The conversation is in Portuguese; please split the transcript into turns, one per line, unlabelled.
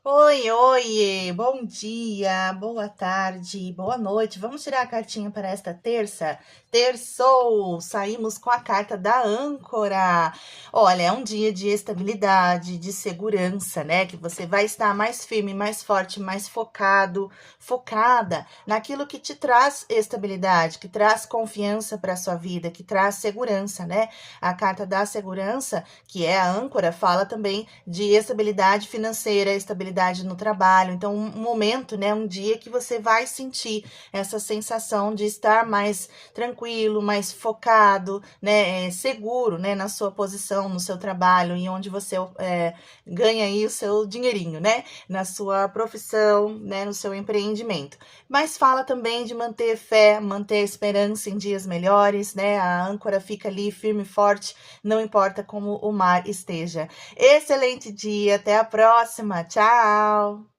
Oi, oiê, bom dia, boa tarde, boa noite. Vamos tirar a cartinha para esta terça? Terçou! Saímos com a carta da âncora. Olha, é um dia de estabilidade, de segurança, né? Que você vai estar mais firme, mais forte, mais focado, focada naquilo que te traz estabilidade, que traz confiança para a sua vida, que traz segurança, né? A carta da segurança, que é a âncora, fala também de estabilidade financeira, estabilidade no trabalho. Então, um momento, né, um dia que você vai sentir essa sensação de estar mais tranquilo, mais focado, né, seguro, né, na sua posição, no seu trabalho e onde você ganha aí o seu dinheirinho, né, na sua profissão, né, no seu empreendimento. Mas fala também de manter fé, manter esperança em dias melhores, né, a âncora fica ali firme e forte, não importa como o mar esteja. Excelente dia, até a próxima. Tchau!